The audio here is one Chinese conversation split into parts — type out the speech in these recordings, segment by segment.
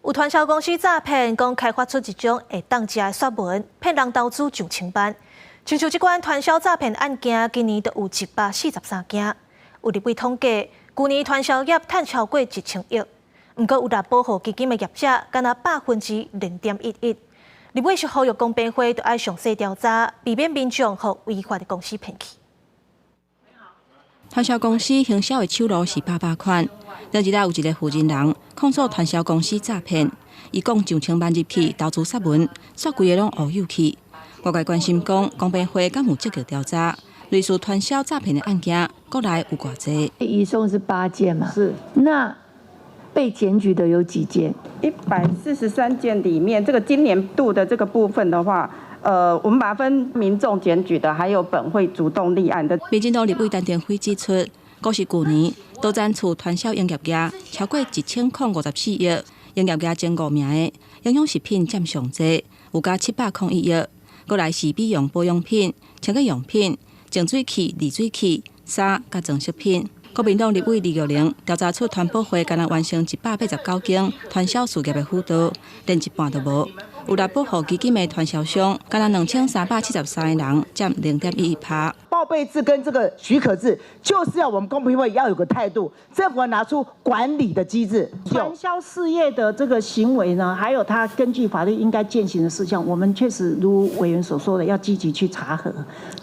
有传销公司诈骗，讲开发出一种会当食的说文，骗人投资上千万。亲像这款传销诈骗案件，今年就有143件。有立委统计，去年传销业赚超过1000亿。不过，有保护基金的业者，敢若0.11%。立委是呼吁公平会，就要详细调查，避免民众互违法的公司骗去。传销公司行销的手路是800款。前日有一个负责人控诉传销公司诈骗，伊讲上千万入去投资说文，煞规个拢乌有去。外界关心讲，公平会敢有积极调查，类似传销诈骗的案件，国内有偌济？一共是8件嘛？是。那被检举的有几件？143件里面，这个今年度的这个部分的话。我们把它分民众检举的，还有本会主动立案的。民进党立委陈定辉指出，估是去年多zan厝传销营业额超过1054亿，营业额前5名的营养食品占上济，有加701亿。过来是美容保养品、清洁用品、净水器、滤水器、衫甲装饰品。国民党立委李玉玲调查出传播会敢若完成189件传销事业的辅导，连一半都无。有来保护基金的传销商，敢若2373个人，占0.11%。报备制跟这个许可制，就是要我们公平会要有个态度，政府要拿出管理的机制。传销事业的这个行为呢，还有它根据法律应该践行的事项，我们确实如委员所说的，要积极去查核。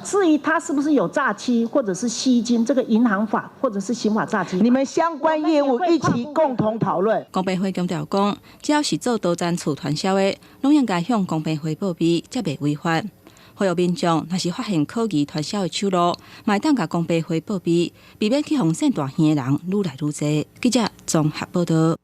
至于它是不是有诈欺或者是吸金，这个银行法或者是刑法诈欺，你们相关业务一起共同讨论。公平会强调讲，只要是做多zan厝传销的，拢应该向公平会报备，才袂违法。呼吁民众，若是发现可疑传销的手路，嘛会当甲公平会报备，避免去互骗大耳的人愈来愈多。记者综合报道。